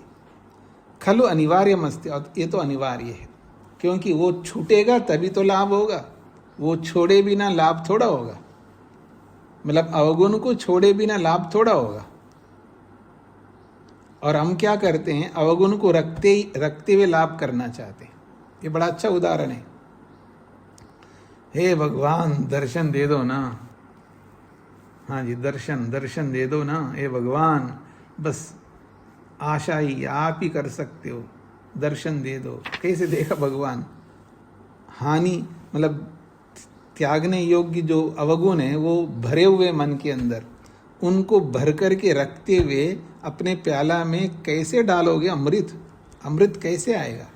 खलु अनिवार्यम अस्ति, और ये तो अनिवार्य है, क्योंकि वो छूटेगा तभी तो लाभ होगा, वो छोड़े बिना लाभ थोड़ा होगा। मतलब अवगुण को छोड़े बिना लाभ थोड़ा होगा। और हम क्या करते हैं, अवगुण को रखते हुए लाभ करना चाहते हैं। ये बड़ा अच्छा उदाहरण है। हे भगवान दर्शन दे दो ना, हाँ जी दर्शन दे दो ना, हे भगवान बस आशा ही आप ही कर सकते हो, दर्शन दे दो। कैसे देगा भगवान? हानि मतलब त्यागने योग्य जो अवगुण है वो भरे हुए मन के अंदर, उनको भर करके रखते हुए अपने प्याला में कैसे डालोगे अमृत? अमृत कैसे आएगा?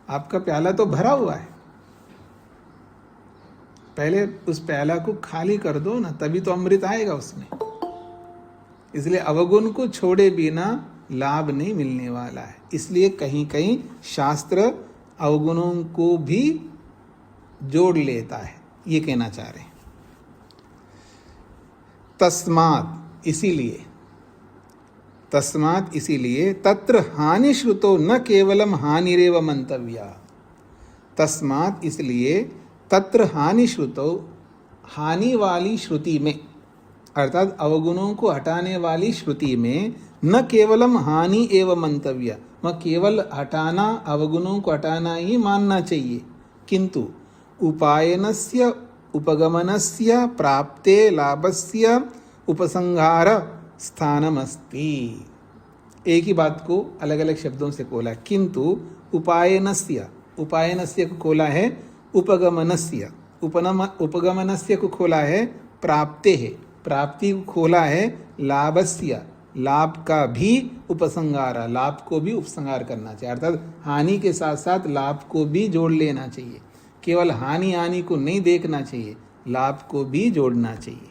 आपका प्याला तो भरा हुआ है, पहले उस प्याला को खाली कर दो ना, तभी तो अमृत आएगा उसमें। इसलिए अवगुण को छोड़े बिना लाभ नहीं मिलने वाला है। इसलिए कहीं कहीं शास्त्र अवगुणों को भी जोड़ लेता है, ये कहना चाह रहे हैं। तस्मात् इसीलिए तत्र हानि श्रुतो न केवलम हानिरेव मंतव्या। तस्मात् इसलिए तत्र हानि श्रुतो, हानि वाली श्रुति में, अर्थात अवगुणों को हटाने वाली श्रुति में न केवलम हानि एवं मंतव्य, वह केवल हटाना, अवगुणों को हटाना ही मानना चाहिए, किंतु उपायनस्य उपगमनस्य प्राप्ते लाभस्य उपसंहार स्थानमस्ति। एक ही बात को अलग अलग शब्दों से खोला, किंतु उपायनस्य, उपायनस्य को खोला है उपगमनस्य, उपगमनस्य को खोला है प्राप्ते है, प्राप्ति को खोला है लाभस्य, लाभ का भी उपसंहार, लाभ को भी उपसंहार करना चाहिए। अर्थात हानि के साथ साथ लाभ को भी जोड़ लेना चाहिए। केवल हानि को नहीं देखना चाहिए, लाभ को भी जोड़ना चाहिए।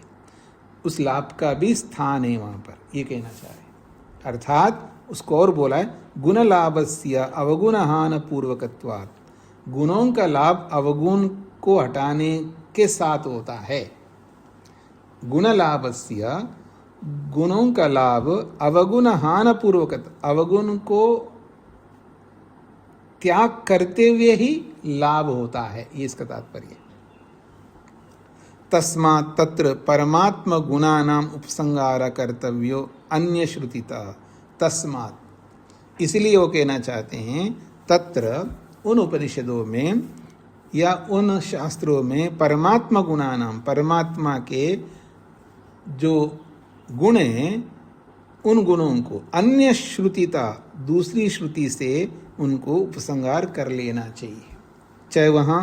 उस लाभ का भी स्थान है वहाँ पर, ये कहना चाह रहे हैं। अर्थात उसको और बोला है गुण लाभस्य अवगुण हान पूर्वकत्वात्, गुणों का लाभ अवगुण को हटाने के साथ होता है। गुण लाभस्य, गुणों का लाभ अवगुण हान पूर्वकत, अवगुण को त्याग करते हुए ही लाभ होता है, ये इसका तात्पर्य। तस्मात् तत्र परमात्म गुणानाम उपसंहार कर्तव्यो अन्य श्रुतितः। तस्मात् इसलिए वो कहना चाहते हैं तत्र, उन उपनिषदों में या उन शास्त्रों में परमात्मा गुणानाम, परमात्मा के जो गुण हैं उन गुणों को अन्य श्रुतिता, दूसरी श्रुति से उनको उपसंहार कर लेना चाहिए। चाहे वहाँ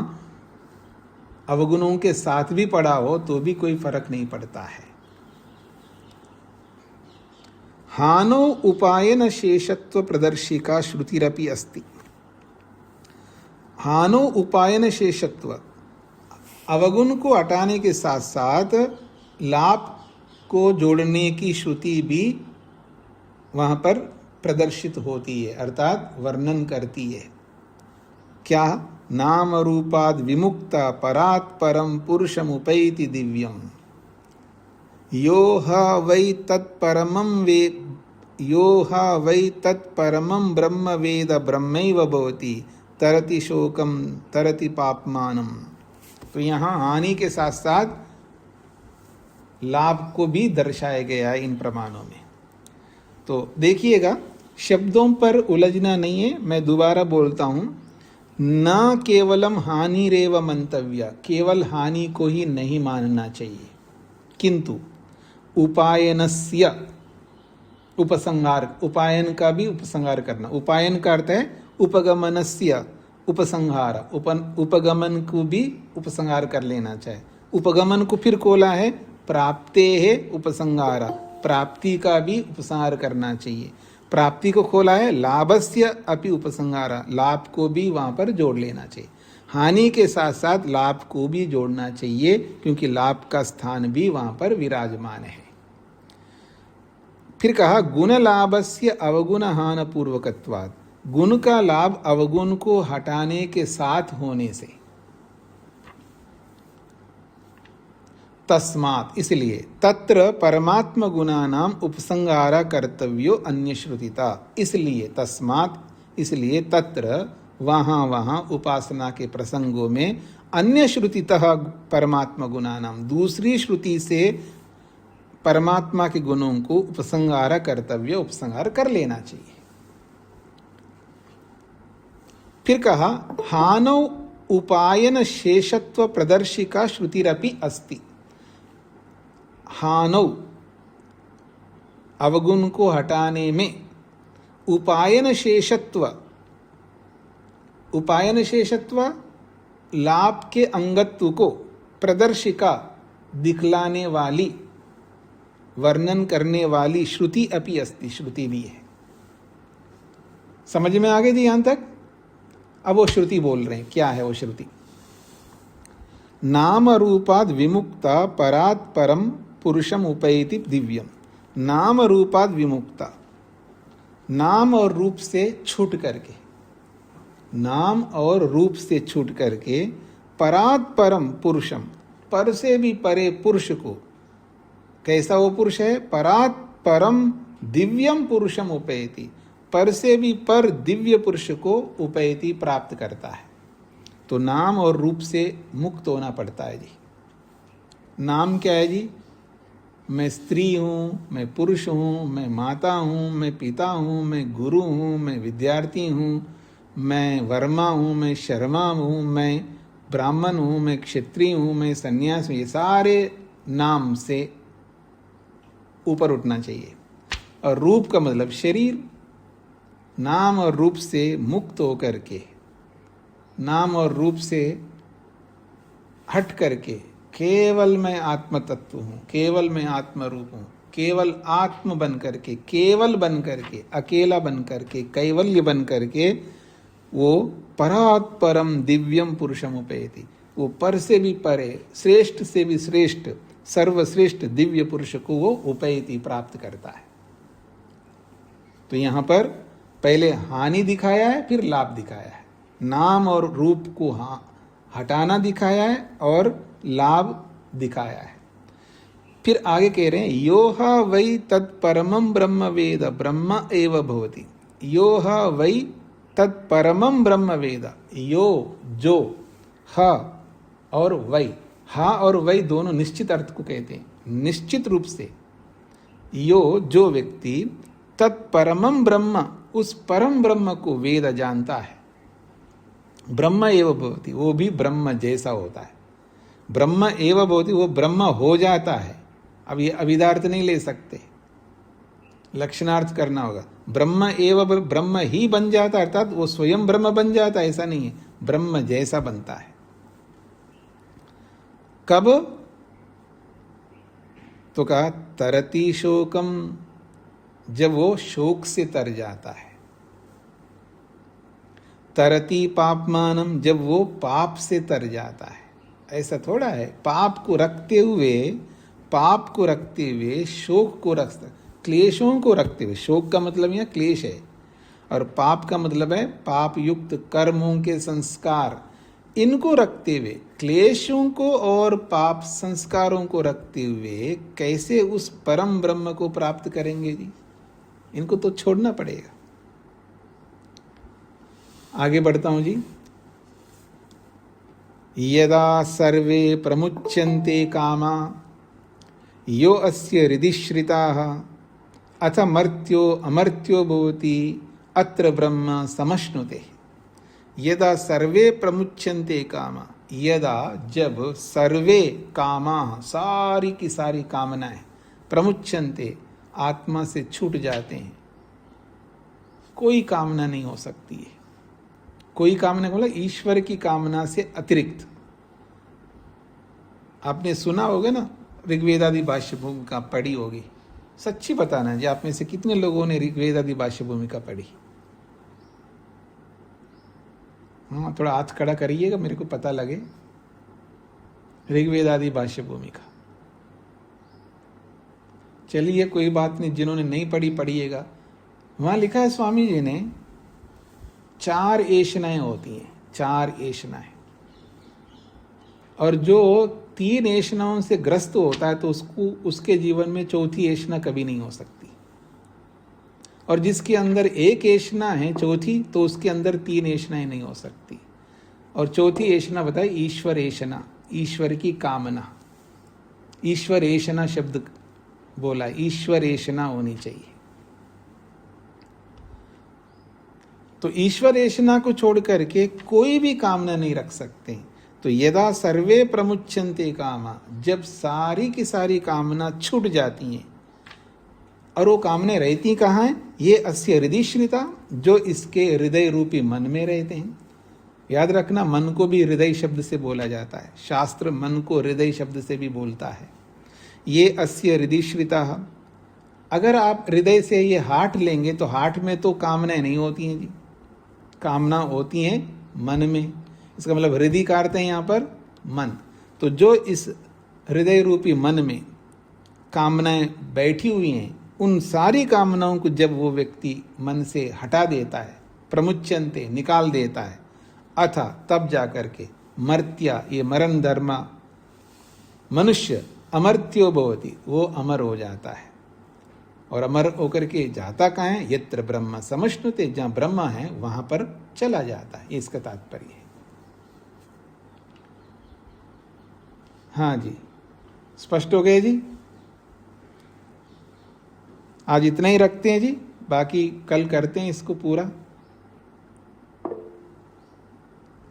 अवगुणों के साथ भी पड़ा हो तो भी कोई फर्क नहीं पड़ता है। हानो उपायन शेषत्व प्रदर्शिका श्रुतिरपि अस्ति। हानो उपायन शेषत्व, अवगुण को हटाने के साथ साथ लाभ को जोड़ने की श्रुति भी वहाँ पर प्रदर्शित होती है, अर्थात वर्णन करती है। क्या? नाम रूपाद विमुक्ता परात् परम पुरुषमुपैति दिव्यम, यो ह वै तत्परमं ब्रह्म वेद ब्रह्मैव भवति तरति शोकम तरति पापमानम। तो यहाँ हानि के साथ साथ लाभ को भी दर्शाया गया है इन प्रमाणों में। तो देखिएगा, शब्दों पर उलझना नहीं है। मैं दोबारा बोलता हूँ, न केवलम हानि रेव मंतव्य, केवल हानि को ही नहीं मानना चाहिए, किंतु उपायनस्य उपसंहार, उपायन का भी उपसंहार करना। उपायन का अर्थ है उपगमनस्य उपसंहार, उपगमन को भी उपसंहार कर लेना चाहिए। उपगमन को फिर खोला है प्राप्ते है उपसंहार, प्राप्ति का भी उपसंहार करना चाहिए। प्राप्ति को खोला है लाभस्य अपि उपसंहार, लाभ को भी वहाँ पर जोड़ लेना चाहिए। हानि के साथ साथ लाभ को भी जोड़ना चाहिए, क्योंकि लाभ का स्थान भी वहां पर विराजमान है। फिर कहा गुण लाभस्य अवगुण हान पूर्वकत्वात्, गुण का लाभ अवगुण को हटाने के साथ होने से। तस्मात्, इसलिए तत्र परमात्म गुणानाम उपसंहार कर्तव्यो अन्य श्रुतिता, इसलिए तस्मात्, इसलिए तत्र वहां उपासना के प्रसंगों में अन्य श्रुतितः परमात्मा गुणानाम, दूसरी श्रुति से परमात्मा के गुणों को उपसंहार कर्तव्य, उपसंहार कर लेना चाहिए। फिर कहा हानौ उपायन शेषत्व प्रदर्शिका श्रुतिरपि अस्ति। हानौ, अवगुण को हटाने में, उपायन शेषत्व, उपायन शेषत्व लाभ के अंगत्व को, प्रदर्शिका दिखलाने वाली, वर्णन करने वाली श्रुति अपि अस्ति, श्रुति भी है। समझ में आ गई थी यहां तक? अब वो श्रुति बोल रहे हैं, क्या है वो श्रुति? नाम रूपाद विमुक्ता परात् परम पुरुषम उपैति दिव्यम। नाम रूपाद विमुक्ता, नाम और रूप से छूट करके, नाम और रूप से छूट करके परात् परम पुरुषम, पर से भी परे पुरुष को, कैसा वो पुरुष है? परात् परम दिव्यम पुरुषम उपैति, पर से भी पर दिव्य पुरुष को उपैति प्राप्त करता है। तो नाम और रूप से मुक्त होना पड़ता है जी। नाम क्या है जी? मैं स्त्री हूँ, मैं पुरुष हूँ, मैं माता हूँ, मैं पिता हूँ, मैं गुरु हूँ, मैं विद्यार्थी हूँ, मैं वर्मा हूँ, मैं शर्मा हूँ, मैं ब्राह्मण हूँ, मैं क्षत्रिय हूँ, मैं सन्यास हूँ। ये सारे नाम से ऊपर उठना चाहिए। और रूप का मतलब शरीर। नाम और रूप से मुक्त होकर के, नाम और रूप से हट करके केवल मैं आत्म तत्व हूँ, केवल मैं आत्म रूप हूँ, केवल आत्म बन करके, केवल बन करके, अकेला बन करके, कैवल्य बन करके वो परात् परम दिव्यम पुरुषम उपैति, वो पर से भी परे, श्रेष्ठ से भी श्रेष्ठ, सर्वश्रेष्ठ दिव्य पुरुष को वो उपैति प्राप्त करता है। तो यहाँ पर पहले हानि दिखाया है, फिर लाभ दिखाया है। नाम और रूप को हटाना दिखाया है और लाभ दिखाया है। फिर आगे कह रहे हैं योह वै तत्परमं ब्रह्म वेद ब्रह्म एव भवति। योह वै तत्परमं ब्रह्म वेद, यो जो, ह और वै, हा और वै दोनों निश्चित अर्थ को कहते हैं। निश्चित रूप से यो जो व्यक्ति तत्परमं ब्रह्म, उस परम ब्रह्म को वेद जानता है, ब्रह्म एव भवति, वो भी ब्रह्म जैसा होता है। ब्रह्म एव भवति, वो ब्रह्म हो जाता है। अब ये अभिधार्थ नहीं ले सकते, लक्षणार्थ करना होगा। ब्रह्म एव ब्रह्म ही बन जाता है, अर्थात वो स्वयं ब्रह्म बन जाता है, ऐसा नहीं है, ब्रह्म जैसा बनता है। कब? तो कहा तरति शोकम, जब वो शोक से तर जाता है। तरति पापमानम, जब वो पाप से तर जाता है। ऐसा थोड़ा है, पाप को रखते हुए शोक को रख, क्लेशों को रखते हुए, शोक का मतलब यहाँ क्लेश है, और पाप का मतलब है पाप युक्त कर्मों के संस्कार, इनको रखते हुए, क्लेशों को और पाप संस्कारों को रखते हुए कैसे उस परम ब्रह्म को प्राप्त करेंगे जी? इनको तो छोड़ना पड़ेगा। आगे बढ़ता हूं जी। यदा सर्वे प्रमुच्यन्ते कामा यो अस्य हृदि श्रिताः अथ मर्त्यो अमर्त्यो भवति अत्र ब्रह्म समश्नुते। यदा सर्वे प्रमुच्यन्ते कामा, यदा जब सर्वे कामा, सारी की सारी कामनाएं, प्रमुच्यन्ते आत्मा से छूट जाते हैं, कोई कामना नहीं हो सकती है। कोई कामना मतलब ईश्वर की कामना से अतिरिक्त। आपने सुना होगा ना, ऋग्वेद आदि भाष्य भूमिका पढ़ी होगी। सच्ची बताना जी, आप में से कितने लोगों ने ऋग्वेद आदि भाष्य भूमिका पढ़ी? हाँ, थोड़ा हाथ खड़ा करिएगा, मेरे को पता लगे। ऋग्वेद आदि भाष्य भूमिका। चलिए कोई बात नहीं, जिन्होंने नहीं पढ़ी पढ़िएगा। वहां लिखा है स्वामी जी ने 4 ऐशनाएं होती हैं, 4 ऐशनाएं, और जो 3 ऐशनाओं से ग्रस्त होता है तो उसके जीवन में चौथी ऐशना कभी नहीं हो सकती। और जिसके अंदर 1 ऐशना है चौथी, तो उसके अंदर 3 ऐशनाएं नहीं हो सकती। और चौथी ऐशना बताए ईश्वर ऐशना, ईश्वर की कामना। ईश्वर ऐशना शब्द बोला, ईश्वर ऐशना होनी चाहिए। तो ईश्वर ऐशना को छोड़ करके कोई भी कामना नहीं रख सकते। तो यदा सर्वे प्रमुच्यन्ते कामा, जब सारी की सारी कामना छूट जाती हैं, और वो कामने रहती कहाँ हैं? ये अस्य हृदय श्रिता, जो इसके हृदय रूपी मन में रहते हैं। याद रखना, मन को भी हृदय शब्द से बोला जाता है। शास्त्र मन को हृदय शब्द से भी बोलता है। ये अस्य हृदय श्रिता। अगर आप हृदय से ये हार्ट लेंगे तो हार्ट में तो कामनाएं नहीं होती हैं जी, कामना होती हैं मन में। इसका मतलब हृदय का अर्थ है यहाँ पर मन। तो जो इस हृदय रूपी मन में कामनाएं बैठी हुई हैं, उन सारी कामनाओं को जब वो व्यक्ति मन से हटा देता है, प्रमुच्यन्ते निकाल देता है, अथा तब जाकर के मर्त्या, ये मरण धर्मा, मनुष्य अमर्त्यो भवति, वो अमर हो जाता है। और अमर होकर के जाता कहाँ है? यत्र ब्रह्म समश्नुते, जहाँ ब्रह्म है वहां पर चला जाता है। ये इसका तात्पर्य है। हाँ जी, स्पष्ट हो गए जी। आज इतना ही रखते हैं जी, बाकी कल करते हैं इसको पूरा।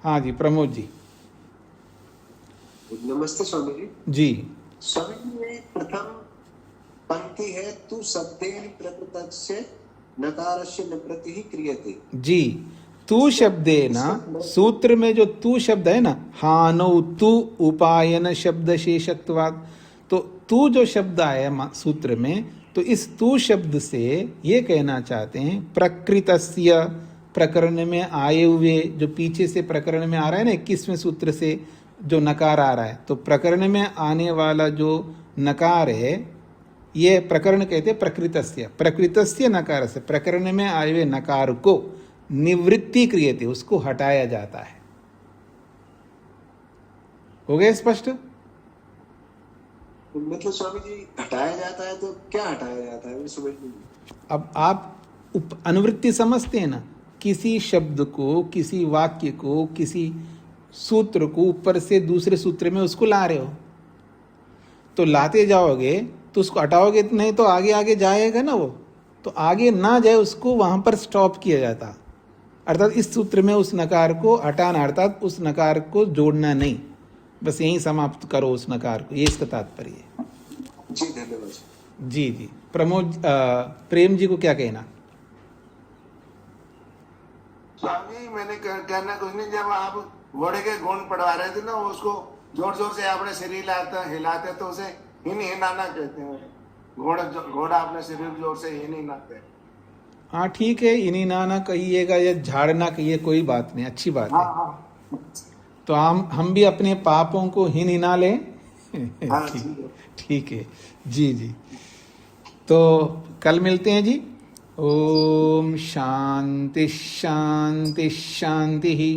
हाँ जी, प्रमोद जी। नमस्ते स्वामी जी। जी स्वामी जी, में प्रथम पंक्ति है, तू शब्देन प्रकृतस्य नकारस्य निवृत्तिः क्रियते। जी, तू शब्दे ना, सूत्र में जो तू शब्द है ना, हानो तू उपायन शब्द शेषत्वाद, तो तू जो शब्द आया सूत्र में, तो इस तू शब्द से ये कहना चाहते हैं प्रकृतस्य, प्रकरण में आए हुए, जो पीछे से प्रकरण में आ रहा है ना 21वें सूत्र से जो नकार आ रहा है, तो प्रकरण में आने वाला जो नकार है, ये प्रकरण कहते हैं प्रकृतस्य। प्रकृतस्य नकार से, प्रकरण में आए हुए नकार को निवृत्ति क्रियते, उसको हटाया जाता है। हो गया स्पष्ट? मतलब स्वामी जी, हटाया जाता है तो क्या हटाया जाता है, समझ नहीं। अब आप अनुवृत्ति समझते हैं ना, किसी शब्द को, किसी वाक्य को, किसी सूत्र को ऊपर से दूसरे सूत्र में उसको ला रहे हो, तो लाते जाओगे तो उसको हटाओगे नहीं तो आगे आगे जाएगा ना वो, तो आगे ना जाए उसको वहां पर स्टॉप किया जाता। अर्थात इस सूत्र में उस नकार को हटाना, अर्थात उस नकार को जोड़ना नहीं, बस यहीं समाप्त करो उस नकार को, ये इसका तात्पर्य है जी। धन्यवाद जी। जी प्रमोद, प्रेम जी को क्या कहना? स्वामी, मैंने कहना कुछ नहीं, जब आप घोड़े के गुण पढ़वा रहे थे ना, उसको जोर जोर से अपने शरीर हिलाते तो उसे हिन हिनाना कहते हैं। घोड़ा अपने शरीर जोर से हिन हिनाते। हाँ ठीक है, इन्हीं नाना कहिएगा या झाड़ना कहिए, कोई बात नहीं, अच्छी बात है। हाँ। तो हम भी अपने पापों को हिन हिना लें। हाँ, ठीक है जी। जी तो कल मिलते हैं जी। ओम शांति शांति शांति ही।